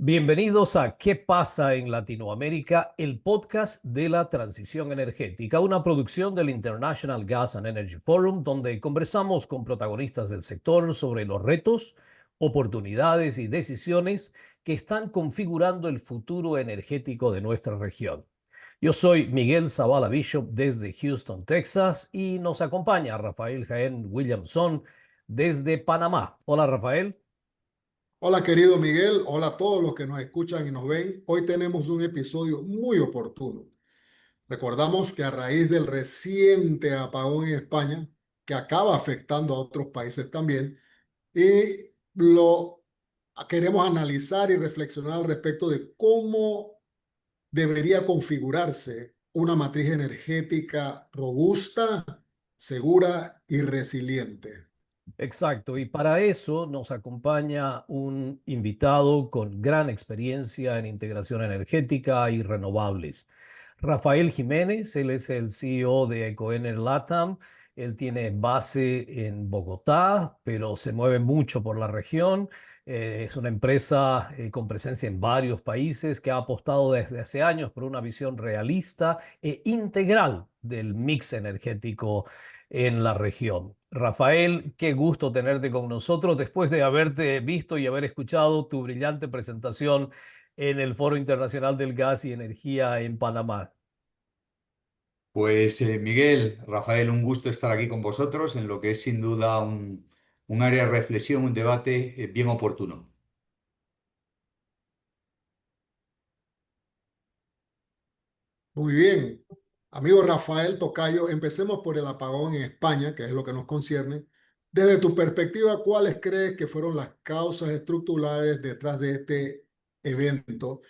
Bienvenidos a ¿Qué pasa en Latinoamérica? El podcast de la transición energética, una producción del International Gas and Energy Forum, donde conversamos con protagonistas del sector sobre los retos, oportunidades y decisiones que están configurando el futuro energético de nuestra región. Yo soy Miguel Zavala Bishop desde Houston, Texas, y nos acompaña Rafael Jaén Williamson desde Panamá. Hola, Rafael. Hola querido Miguel, hola a todos los que nos escuchan y nos ven. Hoy tenemos un episodio muy oportuno. Recordamos que a raíz del reciente apagón en España, que acaba afectando a otros países también, y lo queremos analizar y reflexionar al respecto de cómo debería configurarse una matriz energética robusta, segura y resiliente. Exacto, y para eso nos acompaña un invitado con gran experiencia en integración energética y renovables. Rafael Jiménez, él es el CEO de Ecoener Latam. Él tiene base en Bogotá, pero se mueve mucho por la región. Es una empresa con presencia en varios países que ha apostado desde hace años por una visión realista e integral del mix energético en la región. Rafael, qué gusto tenerte con nosotros después de haberte visto y haber escuchado tu brillante presentación en el Foro Internacional del Gas y Energía en Panamá. Pues Miguel, Rafael, un gusto estar aquí con vosotros en lo que es sin duda un área de reflexión, un debate bien oportuno. Muy bien. Amigo Rafael Tocayo, empecemos por el apagón en España, que es lo que nos concierne. Desde tu perspectiva, ¿cuáles crees que fueron las causas estructurales detrás de este evento?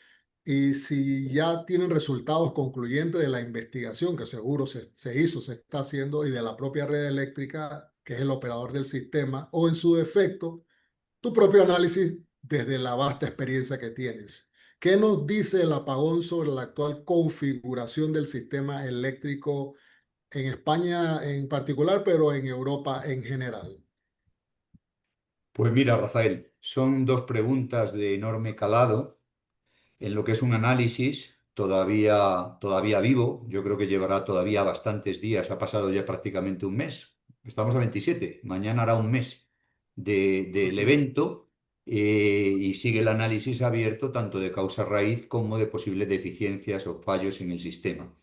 Y si ya tienen resultados concluyentes de la investigación que seguro se hizo, se está haciendo, y de la propia red eléctrica, que es el operador del sistema, o en su defecto, tu propio análisis desde la vasta experiencia que tienes. ¿Qué nos dice el apagón sobre la actual configuración del sistema eléctrico en España en particular, pero en Europa en general? Pues mira, Rafael, son dos preguntas de enorme calado en lo que es un análisis todavía vivo. Yo creo que llevará todavía bastantes días. Ha pasado ya prácticamente un mes. Estamos a 27. Mañana hará un mes del Ujú. evento y sigue el análisis abierto tanto de causa raíz como de posibles deficiencias o fallos en el sistema.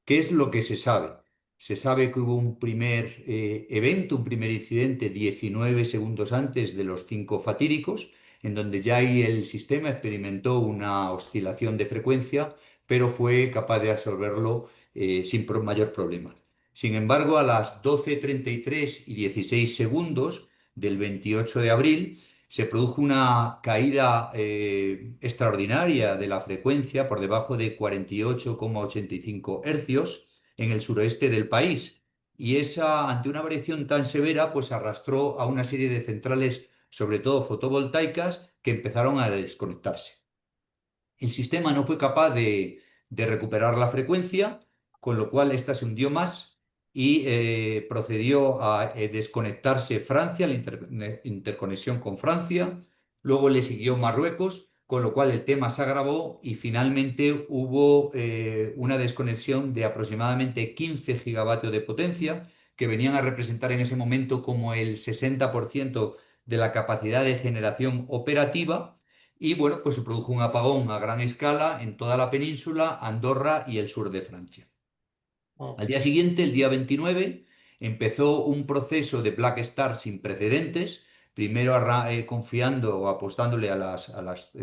¿Qué es lo que se sabe? Se sabe que hubo un primer evento, un primer incidente 19 segundos antes de los 5 fatídicos, en donde ya ahí el sistema experimentó una oscilación de frecuencia, pero fue capaz de absorberlo sin mayor problema. Sin embargo, a las 12:33 y 16 segundos del 28 de abril, se produjo una caída extraordinaria de la frecuencia por debajo de 48,85 hercios en el suroeste del país. Y esa, ante una variación tan severa, pues arrastró a una serie de centrales, sobre todo fotovoltaicas, que empezaron a desconectarse. El sistema no fue capaz de recuperar la frecuencia, con lo cual ésta se hundió más y procedió a desconectarse Francia, la interconexión con Francia. Luego le siguió Marruecos, con lo cual el tema se agravó y finalmente hubo una desconexión de aproximadamente 15 gigavatios de potencia, que venían a representar en ese momento como el 60% de la capacidad de generación operativa. Y bueno, pues se produjo un apagón a gran escala en toda la península, Andorra y el sur de Francia. Al Wow. día siguiente, el día 29, empezó un proceso de Black Start sin precedentes, primero confiando o apostándole a las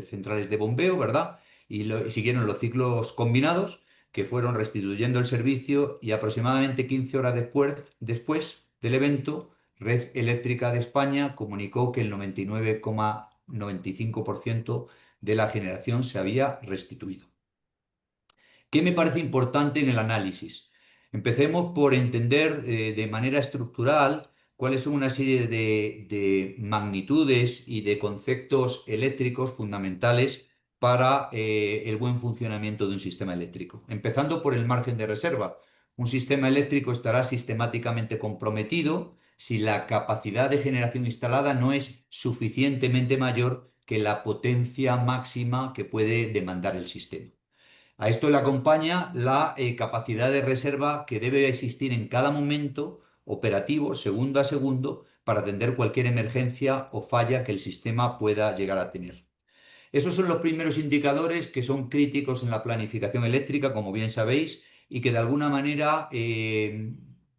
centrales de bombeo, ¿verdad? Y siguieron los ciclos combinados, que fueron restituyendo el servicio, y aproximadamente 15 horas después del evento, Red Eléctrica de España comunicó que el 99,95% de la generación se había restituido. ¿Qué me parece importante en el análisis? Empecemos por entender de manera estructural cuáles son una serie de magnitudes y de conceptos eléctricos fundamentales para el buen funcionamiento de un sistema eléctrico. Empezando por el margen de reserva. Un sistema eléctrico estará sistemáticamente comprometido si la capacidad de generación instalada no es suficientemente mayor que la potencia máxima que puede demandar el sistema. A esto le acompaña la capacidad de reserva que debe existir en cada momento operativo, segundo a segundo, para atender cualquier emergencia o falla que el sistema pueda llegar a tener. Esos son los primeros indicadores que son críticos en la planificación eléctrica, como bien sabéis, y que de alguna manera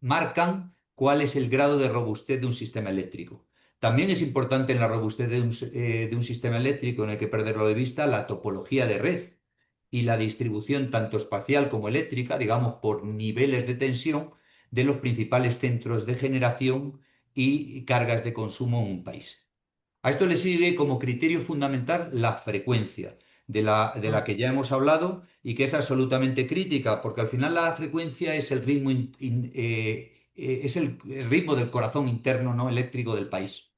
marcan cuál es el grado de robustez de un sistema eléctrico. También es importante en la robustez de un sistema eléctrico, no hay que perderlo de vista, la topología de red y la distribución tanto espacial como eléctrica, digamos, por niveles de tensión de los principales centros de generación y cargas de consumo en un país. A esto le sigue como criterio fundamental la frecuencia, de la que ya hemos hablado y que es absolutamente crítica, porque al final la frecuencia es el ritmo, es el ritmo del corazón interno, ¿no?, eléctrico del país.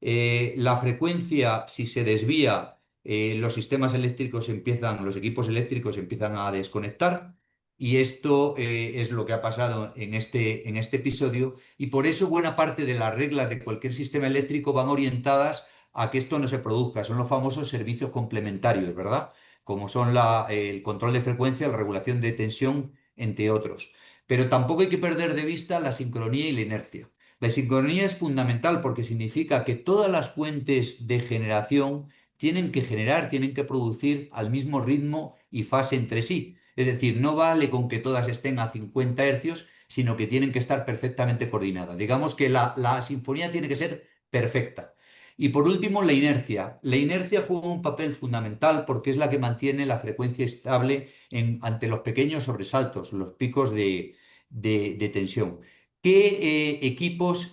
La frecuencia, si se desvía, los sistemas eléctricos los equipos eléctricos empiezan a desconectar, y esto es lo que ha pasado en este episodio, y por eso buena parte de las reglas de cualquier sistema eléctrico van orientadas a que esto no se produzca. Son los famosos servicios complementarios, ¿verdad? Como son el control de frecuencia, la regulación de tensión, entre otros. Pero tampoco hay que perder de vista la sincronía y la inercia. La sincronía es fundamental porque significa que todas las fuentes de generación tienen que generar, tienen que producir al mismo ritmo y fase entre sí. Es decir, no vale con que todas estén a 50 hercios, sino que tienen que estar perfectamente coordinadas. Digamos que la sinfonía tiene que ser perfecta. Y por último, la inercia. La inercia juega un papel fundamental porque es la que mantiene la frecuencia estable ante los pequeños sobresaltos, los picos de tensión. ¿Qué equipos,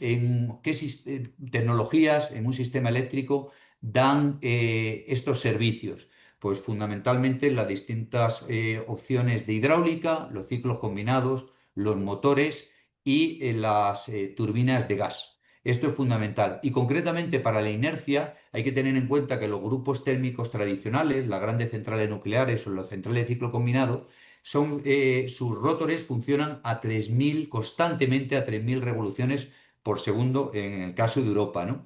tecnologías en un sistema eléctrico dan estos servicios? Pues fundamentalmente las distintas opciones de hidráulica, los ciclos combinados, los motores y las turbinas de gas. Esto es fundamental. Y concretamente para la inercia hay que tener en cuenta que los grupos térmicos tradicionales, las grandes centrales nucleares o las centrales de ciclo combinado, sus rotores funcionan constantemente a 3.000 revoluciones por segundo en el caso de Europa, ¿no?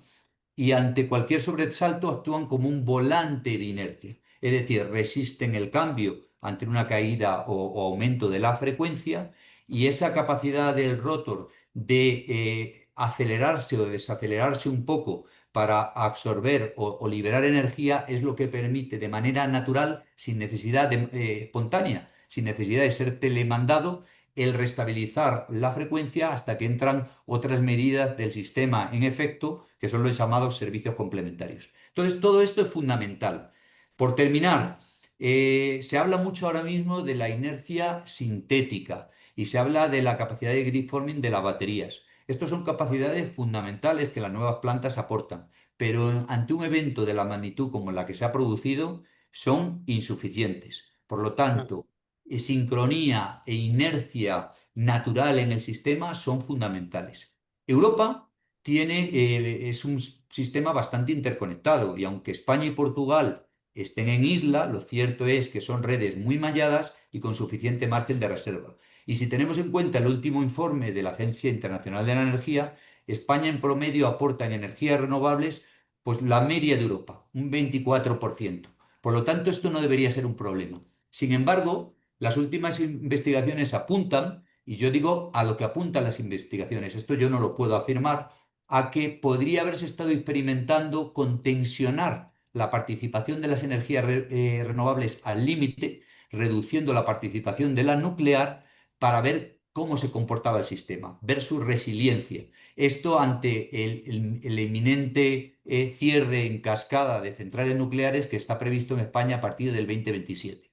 Y ante cualquier sobresalto actúan como un volante de inercia, es decir, resisten el cambio ante una caída o aumento de la frecuencia, y esa capacidad del rotor de acelerarse o desacelerarse un poco para absorber o liberar energía es lo que permite de manera natural, sin necesidad espontánea, sin necesidad de ser telemandado, el restabilizar la frecuencia hasta que entran otras medidas del sistema en efecto, que son los llamados servicios complementarios. Entonces, todo esto es fundamental. Por terminar, se habla mucho ahora mismo de la inercia sintética y se habla de la capacidad de grid forming de las baterías. Estas son capacidades fundamentales que las nuevas plantas aportan, pero ante un evento de la magnitud como la que se ha producido, son insuficientes. Por lo tanto, sincronía e inercia natural en el sistema son fundamentales. Europa es un sistema bastante interconectado, y aunque España y Portugal estén en isla, lo cierto es que son redes muy malladas y con suficiente margen de reserva. Y si tenemos en cuenta el último informe de la Agencia Internacional de la Energía, España en promedio aporta en energías renovables pues la media de Europa, un 24%. Por lo tanto, esto no debería ser un problema. Sin embargo, las últimas investigaciones apuntan, y yo digo a lo que apuntan las investigaciones, esto yo no lo puedo afirmar, a que podría haberse estado experimentando con tensionar la participación de las energías renovables al límite, reduciendo la participación de la nuclear para ver cómo se comportaba el sistema, ver su resiliencia. Esto ante el inminente cierre en cascada de centrales nucleares que está previsto en España a partir del 2027.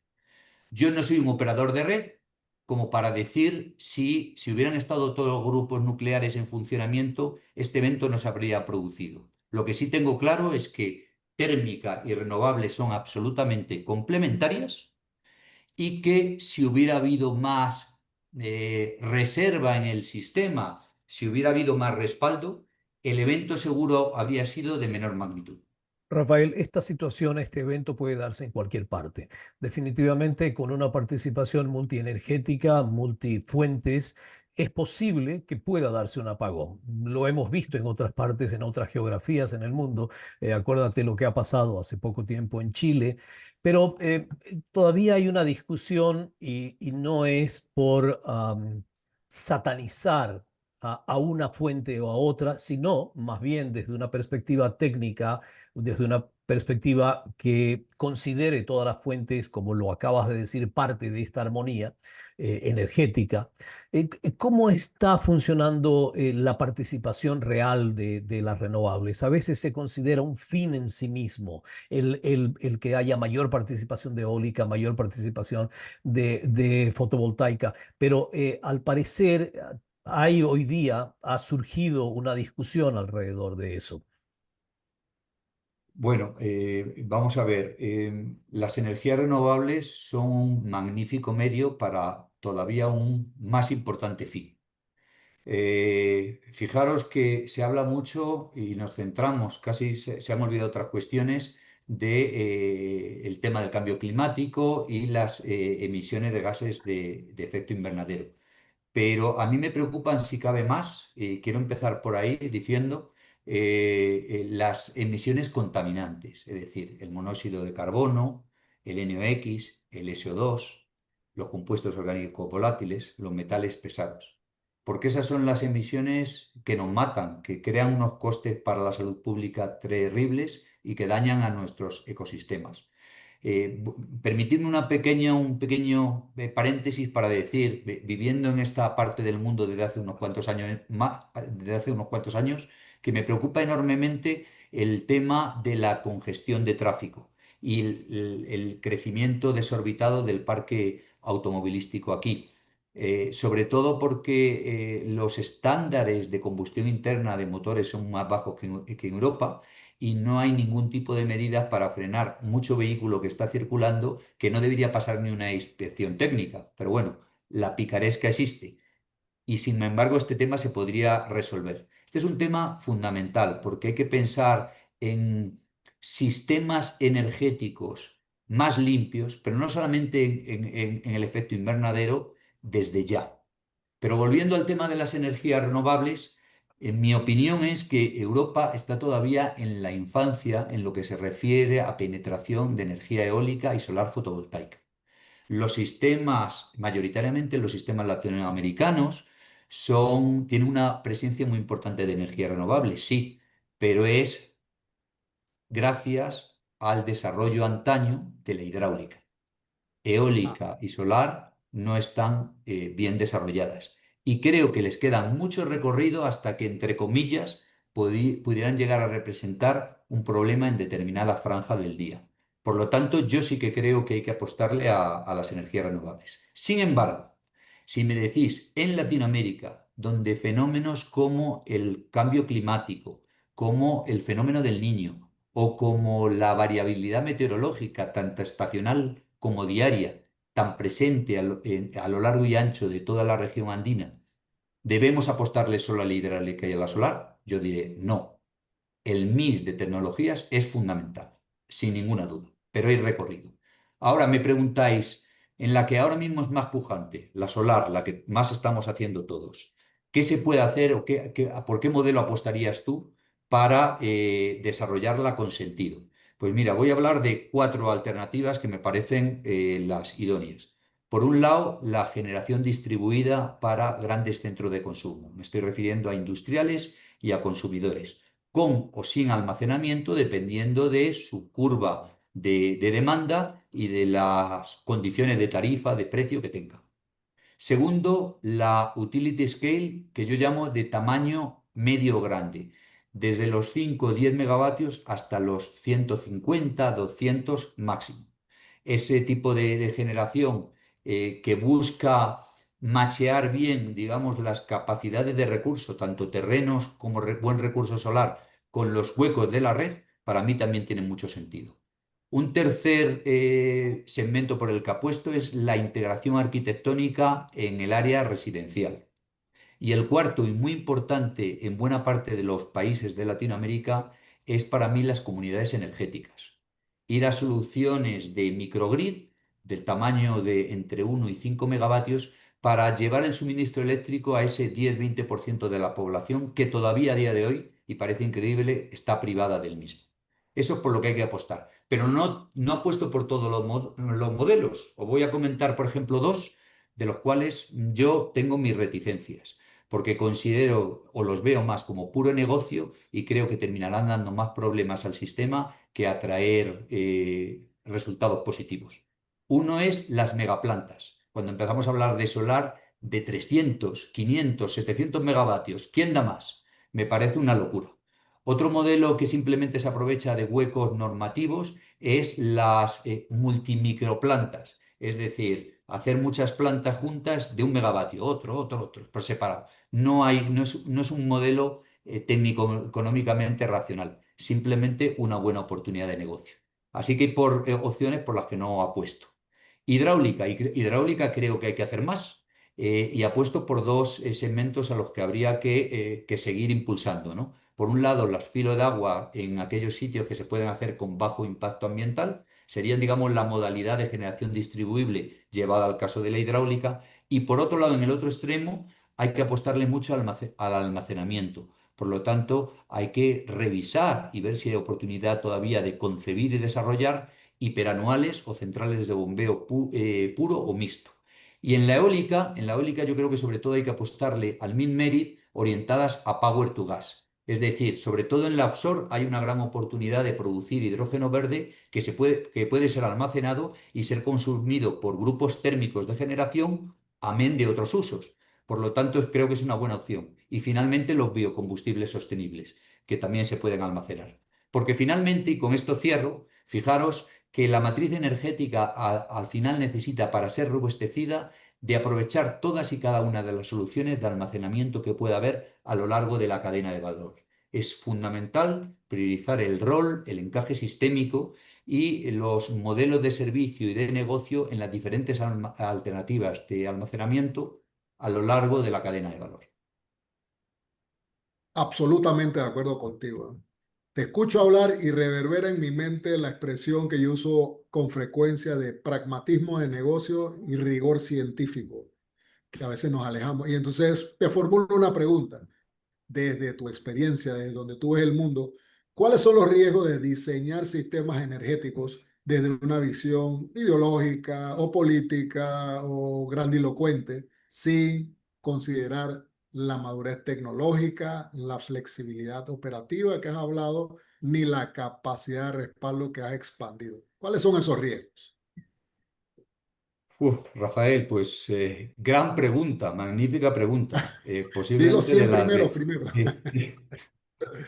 Yo no soy un operador de red como para decir si hubieran estado todos los grupos nucleares en funcionamiento, este evento no se habría producido. Lo que sí tengo claro es que térmica y renovables son absolutamente complementarias, y que si hubiera habido más reserva en el sistema, si hubiera habido más respaldo, el evento seguro habría sido de menor magnitud. Rafael, esta situación, este evento puede darse en cualquier parte. Definitivamente con una participación multienergética, multifuentes es posible que pueda darse un apagón. Lo hemos visto en otras partes, en otras geografías en el mundo. Acuérdate lo que ha pasado hace poco tiempo en Chile, pero todavía hay una discusión y no es por satanizar a una fuente o a otra, sino más bien desde una perspectiva técnica, desde una perspectiva que considere todas las fuentes, como lo acabas de decir, parte de esta armonía energética. ¿Cómo está funcionando la participación real de las renovables? A veces se considera un fin en sí mismo el que haya mayor participación de eólica, mayor participación de fotovoltaica, pero al parecer hay hoy día, ha surgido una discusión alrededor de eso. Bueno, vamos a ver, las energías renovables son un magnífico medio para todavía un más importante fin. Fijaros que se habla mucho y nos centramos, casi se han olvidado otras cuestiones de el tema del cambio climático y las emisiones de gases de efecto invernadero. Pero a mí me preocupan, si cabe más, y quiero empezar por ahí diciendo las emisiones contaminantes, es decir, el monóxido de carbono, el NOx, el SO2, los compuestos orgánicos volátiles, los metales pesados. Porque esas son las emisiones que nos matan, que crean unos costes para la salud pública terribles y que dañan a nuestros ecosistemas. Permitidme un pequeño paréntesis para decir, viviendo en esta parte del mundo desde hace unos cuantos años, desde hace unos cuantos años, que me preocupa enormemente el tema de la congestión de tráfico y el crecimiento desorbitado del parque automovilístico aquí. Sobre todo porque los estándares de combustión interna de motores son más bajos que en Europa y no hay ningún tipo de medidas para frenar mucho vehículo que está circulando que no debería pasar ni una inspección técnica. Pero bueno, la picaresca existe y sin embargo este tema se podría resolver. Este es un tema fundamental porque hay que pensar en sistemas energéticos más limpios, pero no solamente en el efecto invernadero desde ya. Pero volviendo al tema de las energías renovables, en mi opinión es que Europa está todavía en la infancia en lo que se refiere a penetración de energía eólica y solar fotovoltaica. Los sistemas, mayoritariamente los sistemas latinoamericanos, tienen una presencia muy importante de energía renovable, sí, pero es gracias al desarrollo antaño de la hidráulica. Eólica y solar no están bien desarrolladas. Y creo que les queda mucho recorrido hasta que, entre comillas, pudieran llegar a representar un problema en determinada franja del día. Por lo tanto, yo sí que creo que hay que apostarle a las energías renovables. Sin embargo, si me decís en Latinoamérica, donde fenómenos como el cambio climático, como el fenómeno del niño o como la variabilidad meteorológica, tanto estacional como diaria, tan presente a lo largo y ancho de toda la región andina, ¿debemos apostarle solo a la hidráulica y a la solar? Yo diré no. El mix de tecnologías es fundamental, sin ninguna duda, pero hay recorrido. Ahora me preguntáis, en la que ahora mismo es más pujante, la solar, la que más estamos haciendo todos, ¿qué se puede hacer o por qué modelo apostarías tú para desarrollarla con sentido? Pues mira, voy a hablar de cuatro alternativas que me parecen las idóneas. Por un lado, la generación distribuida para grandes centros de consumo. Me estoy refiriendo a industriales y a consumidores con o sin almacenamiento, dependiendo de su curva de demanda y de las condiciones de tarifa, de precio que tenga. Segundo, la utility scale, que yo llamo de tamaño medio grande, desde los 5 o 10 megavatios hasta los 150, 200 máximo. Ese tipo de generación que busca machear bien, digamos, las capacidades de recurso, tanto terrenos como buen recurso solar, con los huecos de la red, para mí también tiene mucho sentido. Un tercer segmento por el que apuesto es la integración arquitectónica en el área residencial. Y el cuarto, y muy importante en buena parte de los países de Latinoamérica, es para mí las comunidades energéticas. Ir a soluciones de microgrid del tamaño de entre 1 y 5 megavatios para llevar el suministro eléctrico a ese 10-20% de la población que todavía a día de hoy, y parece increíble, está privada del mismo. Eso es por lo que hay que apostar. Pero no apuesto por todos los modelos. Os voy a comentar, por ejemplo, dos de los cuales yo tengo mis reticencias, porque considero o los veo más como puro negocio y creo que terminarán dando más problemas al sistema que atraer resultados positivos. Uno es las megaplantas. Cuando empezamos a hablar de solar de 300, 500, 700 megavatios, ¿quién da más? Me parece una locura. Otro modelo que simplemente se aprovecha de huecos normativos es las multimicroplantas, es decir, hacer muchas plantas juntas de 1 megavatio, otro, por separado. No es un modelo técnico-económicamente racional, simplemente una buena oportunidad de negocio. Así que hay opciones por las que no apuesto. Hidráulica creo que hay que hacer más y apuesto por dos segmentos a los que habría que seguir impulsando, ¿no? Por un lado, las filos de agua en aquellos sitios que se pueden hacer con bajo impacto ambiental, serían, digamos, la modalidad de generación distribuible llevada al caso de la hidráulica. Y por otro lado, en el otro extremo, hay que apostarle mucho al almacenamiento. Por lo tanto, hay que revisar y ver si hay oportunidad todavía de concebir y desarrollar hiperanuales o centrales de bombeo puro o mixto. Y en la eólica yo creo que sobre todo hay que apostarle al min-merit orientadas a power to gas. Es decir, sobre todo en la offshore hay una gran oportunidad de producir hidrógeno verde que puede ser almacenado y ser consumido por grupos térmicos de generación, amén de otros usos. Por lo tanto, creo que es una buena opción. Y finalmente los biocombustibles sostenibles, que también se pueden almacenar. Porque finalmente, y con esto cierro, fijaros que la matriz energética al final necesita, para ser robustecida, de aprovechar todas y cada una de las soluciones de almacenamiento que pueda haber a lo largo de la cadena de valor. Es fundamental priorizar el rol, el encaje sistémico y los modelos de servicio y de negocio en las diferentes alternativas de almacenamiento a lo largo de la cadena de valor. Absolutamente de acuerdo contigo. Te escucho hablar y reverbera en mi mente la expresión que yo uso con frecuencia de pragmatismo de negocio y rigor científico, que a veces nos alejamos. Y entonces te formulo una pregunta. Desde tu experiencia, desde donde tú ves el mundo, ¿cuáles son los riesgos de diseñar sistemas energéticos desde una visión ideológica o política o grandilocuente sin considerar la madurez tecnológica, la flexibilidad operativa que has hablado, ni la capacidad de respaldo que has expandido? ¿Cuáles son esos riesgos? Rafael, pues gran pregunta, magnífica pregunta. Dilo Posiblemente de 100 las primero, de... primero.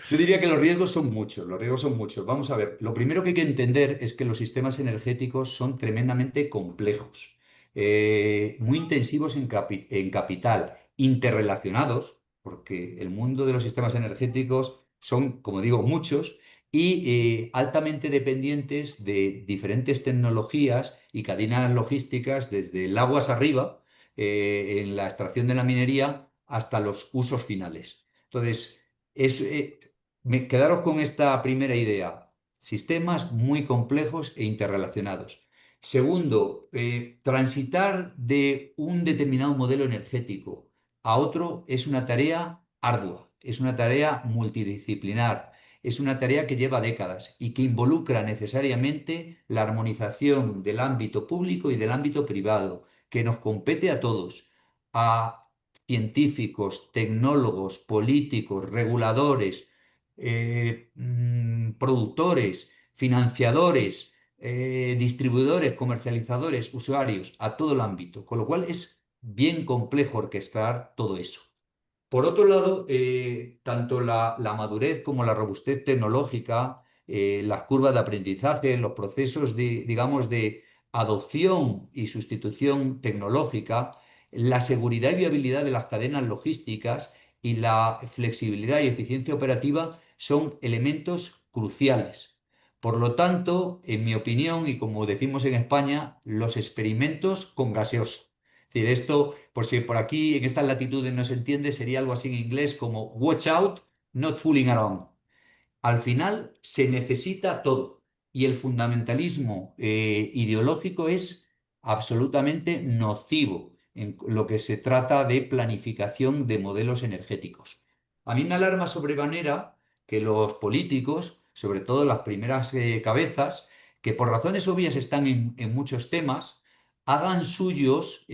Yo diría que los riesgos son muchos, los riesgos son muchos. Vamos a ver, lo primero que hay que entender es que los sistemas energéticos son tremendamente complejos, muy intensivos en capital, interrelacionados, porque el mundo de los sistemas energéticos son, como digo, muchos, y altamente dependientes de diferentes tecnologías y cadenas logísticas, desde el aguas arriba, en la extracción de la minería, hasta los usos finales. Entonces, es, quedaros con esta primera idea. Sistemas muy complejos e interrelacionados. Segundo, transitar de un determinado modelo energético a otro es una tarea ardua, es una tarea multidisciplinar, es una tarea que lleva décadas y que involucra necesariamente la armonización del ámbito público y del ámbito privado, que nos compete a todos, a científicos, tecnólogos, políticos, reguladores, productores, financiadores, distribuidores, comercializadores, usuarios, a todo el ámbito, con lo cual es bien complejo orquestar todo eso. Por otro lado, tanto la madurez como la robustez tecnológica, las curvas de aprendizaje, los procesos digamos, de adopción y sustitución tecnológica, la seguridad y viabilidad de las cadenas logísticas y la flexibilidad y eficiencia operativa son elementos cruciales. Por lo tanto, en mi opinión, y como decimos en España, los experimentos con gaseosa. Es decir, esto, por si por aquí en estas latitudes no se entiende, sería algo así en inglés como watch out, not fooling around. Al final se necesita todo y el fundamentalismo ideológico es absolutamente nocivo en lo que se trata de planificación de modelos energéticos. A mí me alarma sobremanera que los políticos, sobre todo las primeras cabezas, que por razones obvias están en muchos temas, hagan suyos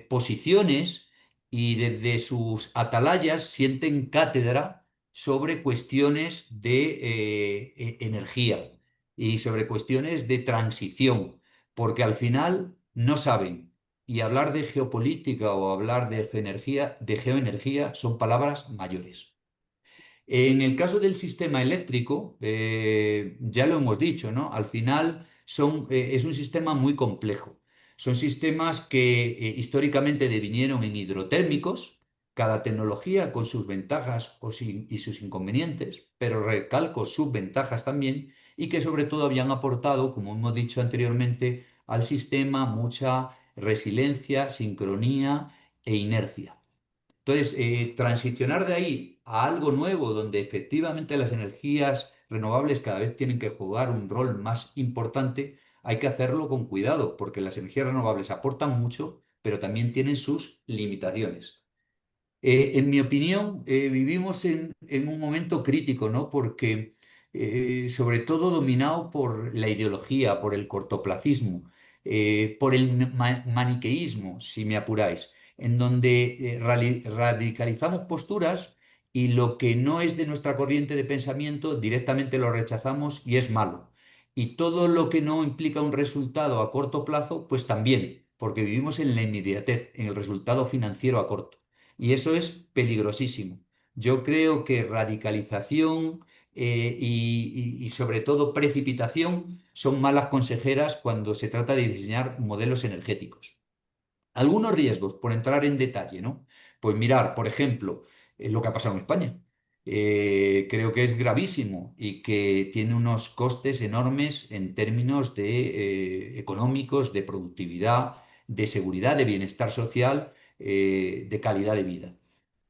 posiciones y desde sus atalayas sienten cátedra sobre cuestiones de energía y sobre cuestiones de transición, porque al final no saben. Y hablar de geopolítica o hablar de geoenergía son palabras mayores. En el caso del sistema eléctrico, ya lo hemos dicho, ¿no? Al final es un sistema muy complejo. Son sistemas que históricamente devinieron en hidrotérmicos, cada tecnología con sus ventajas y sus inconvenientes, pero recalco sus ventajas también, y que sobre todo habían aportado, como hemos dicho anteriormente, al sistema mucha resiliencia, sincronía e inercia. Entonces, transicionar de ahí a algo nuevo donde efectivamente las energías renovables cada vez tienen que jugar un rol más importante, hay que hacerlo con cuidado, porque las energías renovables aportan mucho, pero también tienen sus limitaciones. En mi opinión, vivimos en un momento crítico, ¿no? Porque sobre todo dominado por la ideología, por el cortoplacismo, por el maniqueísmo, si me apuráis, en donde radicalizamos posturas y lo que no es de nuestra corriente de pensamiento directamente lo rechazamos y es malo. Y todo lo que no implica un resultado a corto plazo, pues también, porque vivimos en la inmediatez, en el resultado financiero a corto. Y eso es peligrosísimo. Yo creo que radicalización y sobre todo precipitación son malas consejeras cuando se trata de diseñar modelos energéticos. Algunos riesgos, por entrar en detalle, ¿no? Pues mirar, por ejemplo, lo que ha pasado en España. Creo que es gravísimo y que tiene unos costes enormes en términos económicos, de productividad, de seguridad, de bienestar social, de calidad de vida.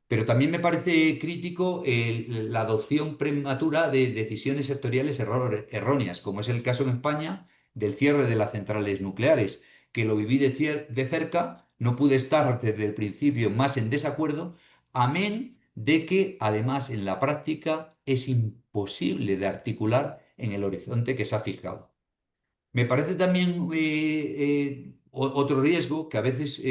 Pero también me parece crítico la adopción prematura de decisiones sectoriales erróneas, como es el caso en España del cierre de las centrales nucleares, que lo viví de cerca, no pude estar desde el principio más en desacuerdo, amén de que además en la práctica es imposible de articular en el horizonte que se ha fijado. Me parece también otro riesgo que a veces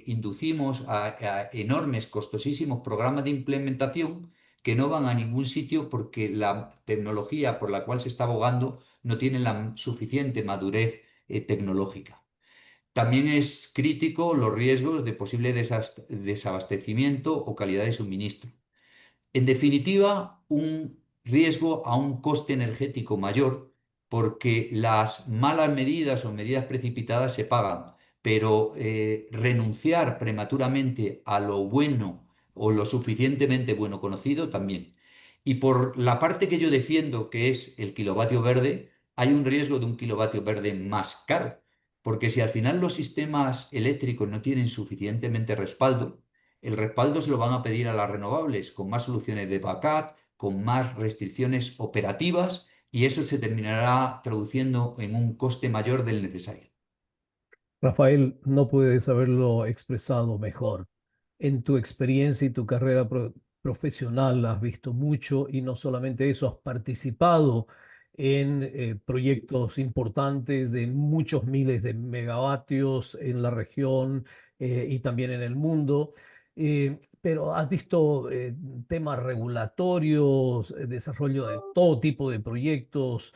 inducimos a enormes, costosísimos programas de implementación que no van a ningún sitio porque la tecnología por la cual se está abogando no tiene la suficiente madurez tecnológica. También es crítico los riesgos de posible desabastecimiento o calidad de suministro. En definitiva, un riesgo a un coste energético mayor porque las malas medidas o medidas precipitadas se pagan, pero renunciar prematuramente a lo bueno o lo suficientemente bueno conocido también. Y por la parte que yo defiendo, que es el kilovatio verde, hay un riesgo de un kilovatio verde más caro, porque si al final los sistemas eléctricos no tienen suficientemente respaldo, el respaldo se lo van a pedir a las renovables, con más soluciones de backup, con más restricciones operativas, y eso se terminará traduciendo en un coste mayor del necesario. Rafael, no puedes haberlo expresado mejor. En tu experiencia y tu carrera profesional has visto mucho y no solamente eso, has participado en proyectos importantes de muchos miles de megavatios en la región y también en el mundo. Pero has visto temas regulatorios, desarrollo de todo tipo de proyectos,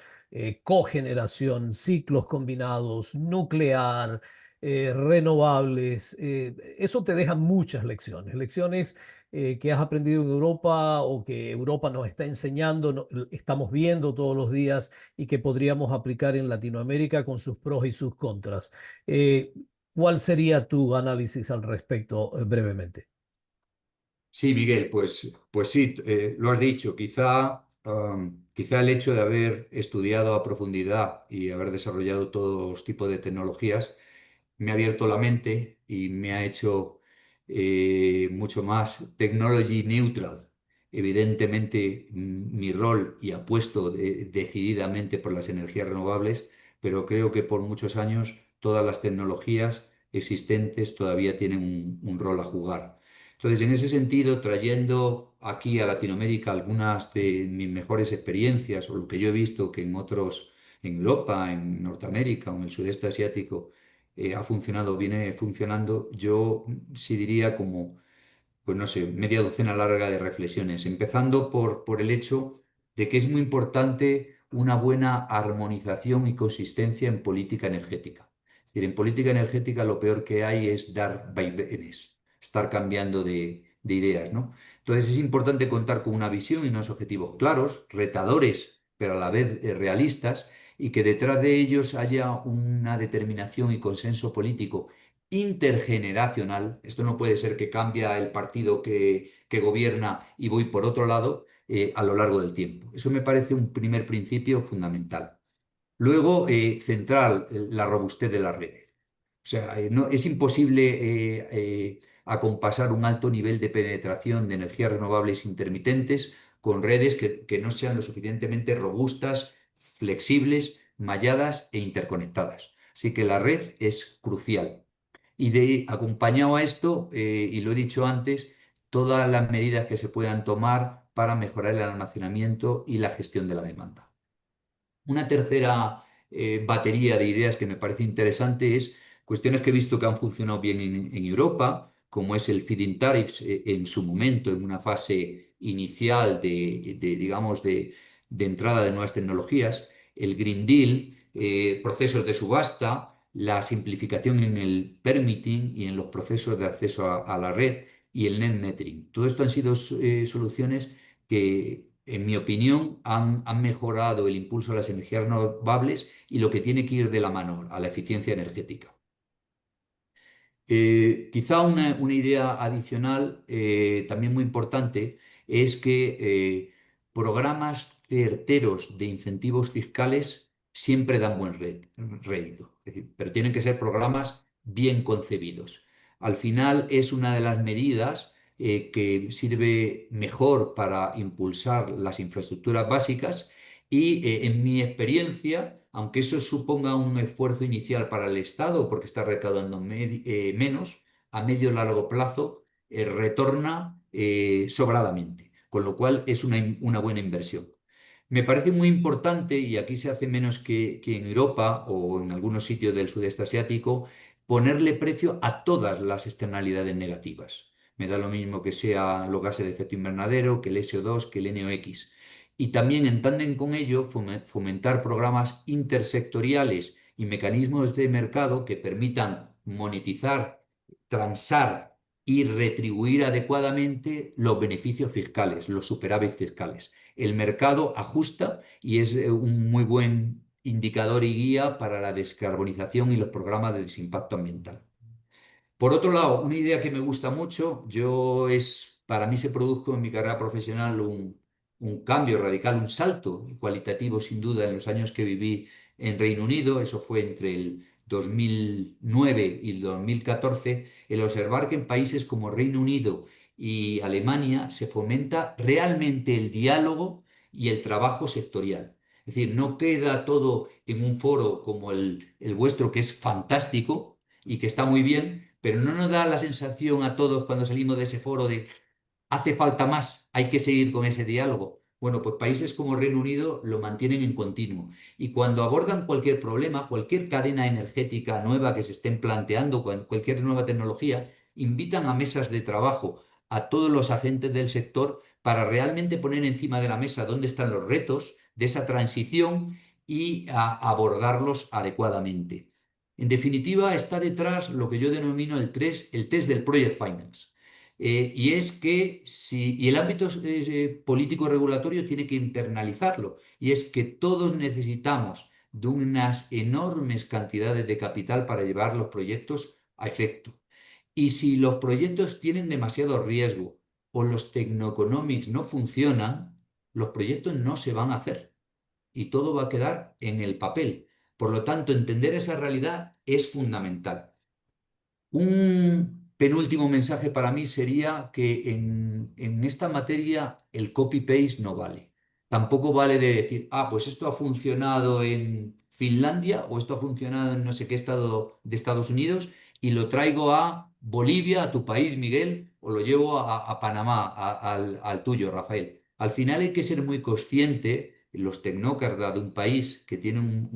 cogeneración, ciclos combinados, nuclear, renovables. Eso te deja muchas lecciones, lecciones que has aprendido en Europa o que Europa nos está enseñando, estamos viendo todos los días y que podríamos aplicar en Latinoamérica con sus pros y sus contras. Eh, ¿Cuál sería tu análisis al respecto brevemente? Sí, Miguel, pues sí, lo has dicho. Quizá el hecho de haber estudiado a profundidad y haber desarrollado todos tipos de tecnologías me ha abierto la mente y me ha hecho mucho más technology neutral. Evidentemente, mi rol y apuesto decididamente por las energías renovables, pero creo que por muchos años todas las tecnologías existentes todavía tienen un rol a jugar. Entonces, en ese sentido, trayendo aquí a Latinoamérica algunas de mis mejores experiencias o lo que yo he visto que en otros, en Europa, en Norteamérica o en el sudeste asiático, ha funcionado, viene funcionando, yo sí diría como, pues no sé, media docena larga de reflexiones, empezando por el hecho de que es muy importante una buena armonización y consistencia en política energética. Es decir, en política energética lo peor que hay es dar vaivenes, estar cambiando de ideas, ¿no? Entonces es importante contar con una visión y unos objetivos claros, retadores, pero a la vez realistas, y que detrás de ellos haya una determinación y consenso político intergeneracional. Esto no puede ser que cambia el partido que gobierna y voy por otro lado a lo largo del tiempo. Eso me parece un primer principio fundamental. Luego, central, la robustez de las redes. O sea, no, es imposible acompasar un alto nivel de penetración de energías renovables intermitentes con redes que no sean lo suficientemente robustas, flexibles, malladas e interconectadas. Así que la red es crucial. Y acompañado a esto, y lo he dicho antes, todas las medidas que se puedan tomar para mejorar el almacenamiento y la gestión de la demanda. Una tercera batería de ideas que me parece interesante es cuestiones que he visto que han funcionado bien en Europa, como es el feed-in tariffs en su momento, en una fase inicial digamos, de entrada de nuevas tecnologías, el Green Deal, procesos de subasta, la simplificación en el permitting y en los procesos de acceso a la red y el net metering. Todo esto han sido soluciones que, en mi opinión, han mejorado el impulso a las energías renovables y lo que tiene que ir de la mano a la eficiencia energética. Quizá una idea adicional, también muy importante, es que programas certeros de incentivos fiscales siempre dan buen rédito. Es decir, pero tienen que ser programas bien concebidos. Al final es una de las medidas que sirve mejor para impulsar las infraestructuras básicas y, en mi experiencia, aunque eso suponga un esfuerzo inicial para el Estado porque está recaudando menos, a medio y largo plazo retorna sobradamente, con lo cual es una buena inversión. Me parece muy importante, y aquí se hace menos que en Europa o en algunos sitios del sudeste asiático, ponerle precio a todas las externalidades negativas. Me da lo mismo que sea los gases de efecto invernadero, que el SO2, que el NOx. Y también, en tándem con ello, fomentar programas intersectoriales y mecanismos de mercado que permitan monetizar, transar y retribuir adecuadamente los beneficios fiscales, los superávit fiscales. El mercado ajusta y es un muy buen indicador y guía para la descarbonización y los programas de desimpacto ambiental. Por otro lado, una idea que me gusta mucho, para mí se produjo en mi carrera profesional un cambio radical, un salto cualitativo sin duda en los años que viví en Reino Unido, eso fue entre el 2009 y el 2014, el observar que en países como Reino Unido y Alemania se fomenta realmente el diálogo y el trabajo sectorial. Es decir, no queda todo en un foro como el vuestro, que es fantástico y que está muy bien, pero no nos da la sensación a todos cuando salimos de ese foro de hace falta más, hay que seguir con ese diálogo. Bueno, pues países como Reino Unido lo mantienen en continuo. Y cuando abordan cualquier problema, cualquier cadena energética nueva que se estén planteando, cualquier nueva tecnología, invitan a mesas de trabajo a todos los agentes del sector para realmente poner encima de la mesa dónde están los retos de esa transición y a abordarlos adecuadamente. En definitiva, está detrás lo que yo denomino el test del Project Finance. Y es que y el ámbito político regulatorio tiene que internalizarlo, y es que todos necesitamos de unas enormes cantidades de capital para llevar los proyectos a efecto. Y si los proyectos tienen demasiado riesgo o los technoeconomics no funcionan, los proyectos no se van a hacer y todo va a quedar en el papel. Por lo tanto, entender esa realidad es fundamental. Un penúltimo mensaje para mí sería que en esta materia el copy-paste no vale. Tampoco vale de decir, pues esto ha funcionado en Finlandia o esto ha funcionado en no sé qué estado de Estados Unidos y lo traigo a Bolivia, a tu país, Miguel, o lo llevo a Panamá, al tuyo, Rafael. Al final hay que ser muy consciente, los tecnócratas de un país que tienen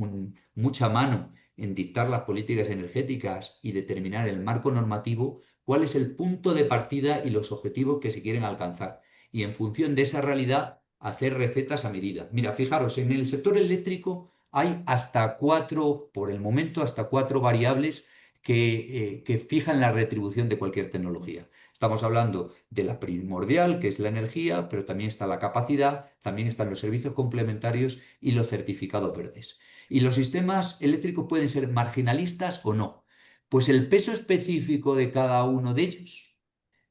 mucha mano en dictar las políticas energéticas y determinar el marco normativo, cuál es el punto de partida y los objetivos que se quieren alcanzar. Y en función de esa realidad, hacer recetas a medida. Mira, fijaros, en el sector eléctrico hay hasta cuatro, por el momento, hasta cuatro variables que fijan la retribución de cualquier tecnología. Estamos hablando de la primordial, que es la energía, pero también está la capacidad, también están los servicios complementarios y los certificados verdes. Y los sistemas eléctricos pueden ser marginalistas o no. Pues el peso específico de cada uno de ellos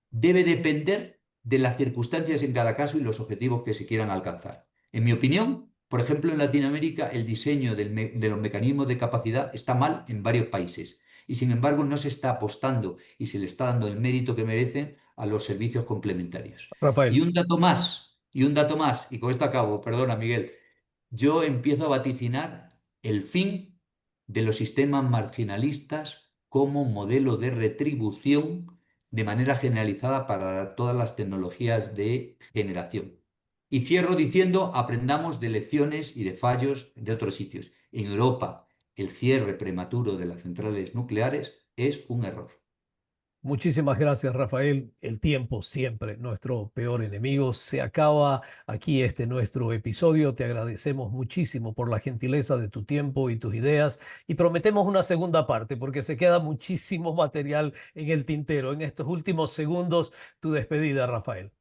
debe depender de las circunstancias en cada caso y los objetivos que se quieran alcanzar. En mi opinión, por ejemplo, en Latinoamérica el diseño de los mecanismos de capacidad está mal en varios países y sin embargo no se está apostando y se le está dando el mérito que merecen a los servicios complementarios. Rafael. Y un dato más, y con esto acabo, perdona Miguel, yo empiezo a vaticinar el fin de los sistemas marginalistas como modelo de retribución de manera generalizada para todas las tecnologías de generación. Y cierro diciendo, aprendamos de lecciones y de fallos de otros sitios. En Europa, el cierre prematuro de las centrales nucleares es un error. Muchísimas gracias, Rafael. El tiempo siempre nuestro peor enemigo. Se acaba aquí nuestro episodio. Te agradecemos muchísimo por la gentileza de tu tiempo y tus ideas y prometemos una segunda parte porque se queda muchísimo material en el tintero. En estos últimos segundos, tu despedida, Rafael.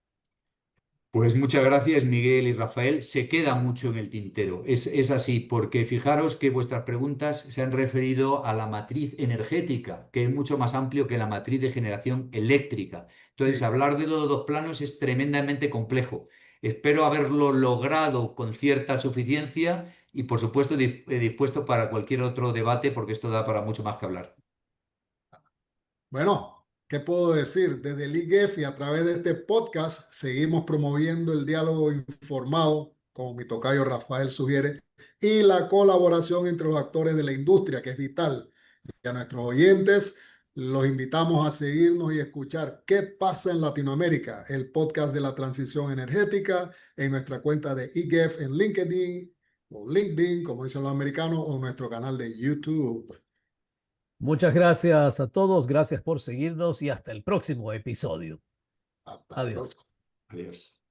Pues muchas gracias, Miguel y Rafael. Se queda mucho en el tintero. Es así, porque fijaros que vuestras preguntas se han referido a la matriz energética, que es mucho más amplio que la matriz de generación eléctrica. Entonces, Sí. hablar de los dos planos es tremendamente complejo. Espero haberlo logrado con cierta suficiencia y, por supuesto, dispuesto para cualquier otro debate, porque esto da para mucho más que hablar. Bueno, ¿qué puedo decir? Desde el IGF y a través de este podcast seguimos promoviendo el diálogo informado, como mi tocayo Rafael sugiere, y la colaboración entre los actores de la industria, que es vital. Y a nuestros oyentes los invitamos a seguirnos y escuchar qué pasa en Latinoamérica, el podcast de la transición energética en nuestra cuenta de IGF en LinkedIn o LinkedIn, como dicen los americanos, o nuestro canal de YouTube. Muchas gracias a todos. Gracias por seguirnos y hasta el próximo episodio. Hasta la Adiós. próxima. Adiós.